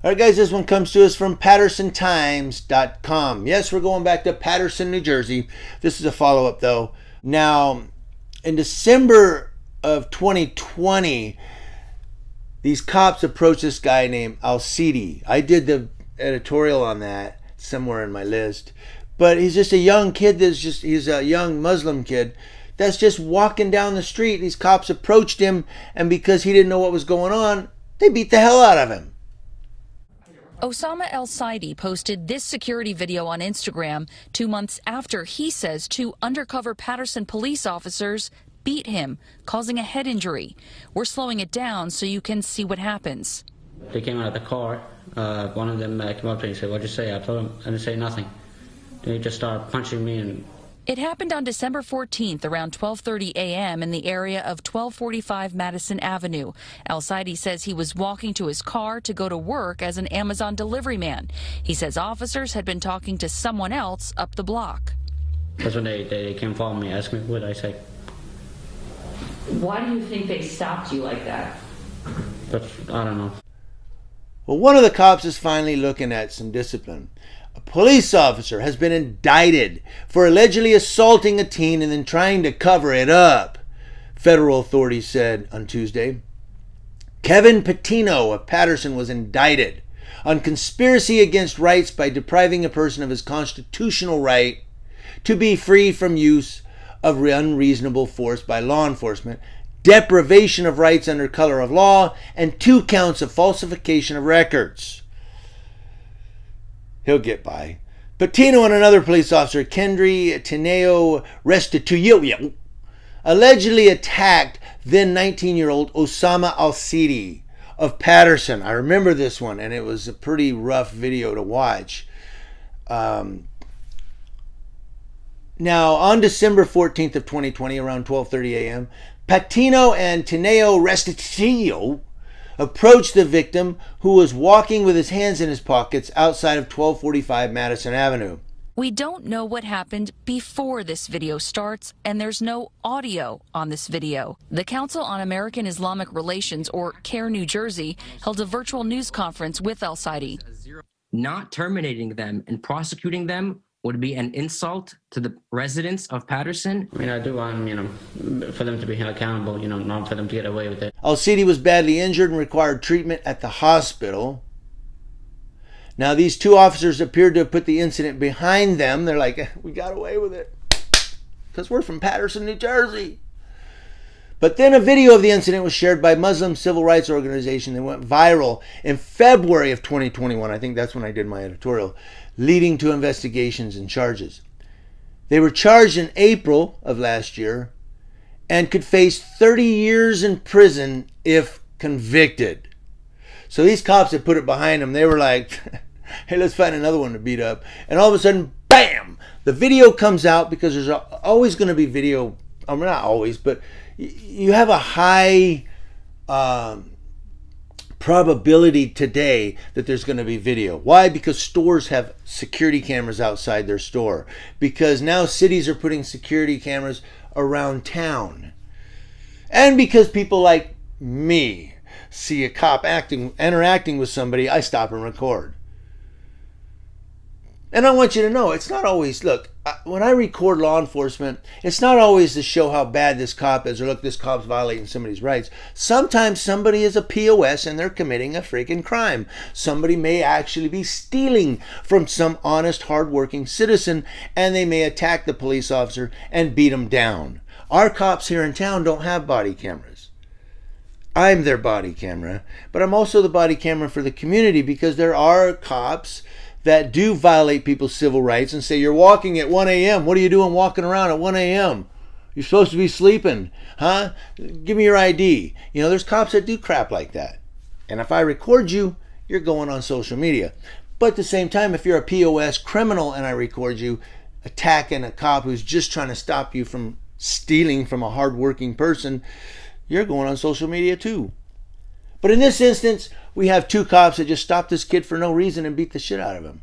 All right, guys, this one comes to us from PattersonTimes.com. Yes, we're going back to Paterson, New Jersey. This is a follow-up, though. Now, in December of 2020, these cops approached this guy named Alcidi. I did the editorial on that somewhere in my list. But he's just a young kid he's a young Muslim kid that's just walking down the street. These cops approached him, and because he didn't know what was going on, they beat the hell out of him. Osama El-Saidi posted this security video on Instagram 2 months after he says 2 undercover Paterson police officers beat him, causing a head injury. We're slowing it down so you can see what happens. They came out of the car. One of them came up to me and said, "What'd you say?" I told him, I didn't say nothing. Then he just started punching me. And it happened on December 14th around 12:30 a.m. in the area of 1245 Madison Avenue. El-Saidi says he was walking to his car to go to work as an Amazon delivery man. He says officers had been talking to someone else up the block. that's when they came following me, asked me what I say. Why do you think they stopped you like that? But I don't know. Well, one of the cops is finally looking at some discipline. A police officer has been indicted for allegedly assaulting a teen and then trying to cover it up, federal authorities said on Tuesday. Kevin Patino of Paterson was indicted on conspiracy against rights by depriving a person of his constitutional right to be free from use of unreasonable force by law enforcement, deprivation of rights under color of law, and 2 counts of falsification of records. He'll get by. Patino and another police officer, Kendry Tineo Restituyo, allegedly attacked then 19-year-old Osama Alcidi of Paterson. I remember this one, and it was a pretty rough video to watch. Now, on December 14th of 2020, around 12:30 a.m., Patino and Tineo Restituyo approached the victim, who was walking with his hands in his pockets outside of 1245 Madison Avenue. We don't know what happened before this video starts, and there's no audio on this video. The Council on American Islamic Relations, or CAIR New Jersey, held a virtual news conference with El-Saidi. Not terminating them and prosecuting them would be an insult to the residents of Paterson. I mean, I do want, for them to be held accountable, not for them to get away with it. Alcidi was badly injured and required treatment at the hospital. Now, these 2 officers appeared to have put the incident behind them. They're like, we got away with it because we're from Paterson, New Jersey. But then a video of the incident was shared by Muslim civil rights organization that went viral in February of 2021. I think that's when I did my editorial, leading to investigations and charges. They were charged in April of last year and could face 30 years in prison if convicted. So these cops that put it behind them, they were like, hey, let's find another one to beat up. And all of a sudden, bam, the video comes out, because there's always going to be video. I mean, not always, but you have a high probability today that there's going to be video. Why? Because stores have security cameras outside their store. Because now cities are putting security cameras around town. And because people like me see a cop interacting with somebody, I stop and record. And I want you to know, it's not always, look, when I record law enforcement, it's not always to show how bad this cop is, or look, this cop's violating somebody's rights. Sometimes somebody is a POS and they're committing a freaking crime. Somebody may actually be stealing from some honest, hardworking citizen, and they may attack the police officer and beat him down. Our cops here in town don't have body cameras. I'm their body camera, but I'm also the body camera for the community, because there are cops that do violate people's civil rights and say, you're walking at 1 a.m. What are you doing walking around at 1 a.m.? You're supposed to be sleeping, huh? Give me your ID. There's cops that do crap like that. And if I record you, you're going on social media. But at the same time, if you're a POS criminal and I record you attacking a cop who's just trying to stop you from stealing from a hardworking person, you're going on social media too. But in this instance, we have 2 cops that just stopped this kid for no reason and beat the shit out of him.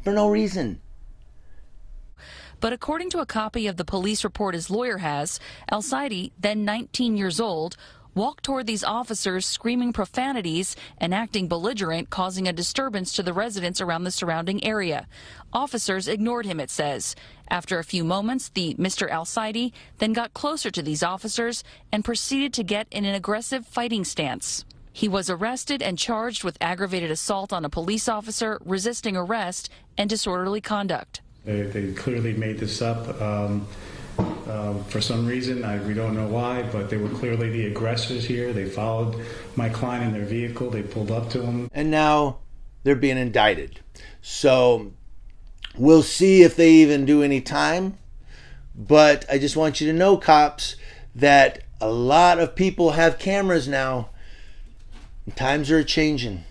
For no reason. But according to a copy of the police report his lawyer has, El-Saidi, then 19 years old, walked toward these officers screaming profanities and acting belligerent, causing a disturbance to the residents around the surrounding area. Officers ignored him, it says. After a few moments, the Mr. Al-Saidi then got closer to these officers and proceeded to get in an aggressive fighting stance. He was arrested and charged with aggravated assault on a police officer, resisting arrest, and disorderly conduct. They clearly made this up for some reason. We don't know why, but they were clearly the aggressors here. They followed my client in their vehicle. They pulled up to him. And now they're being indicted. So we'll see if they even do any time. But I just want you to know, cops, that a lot of people have cameras now. Times are changing.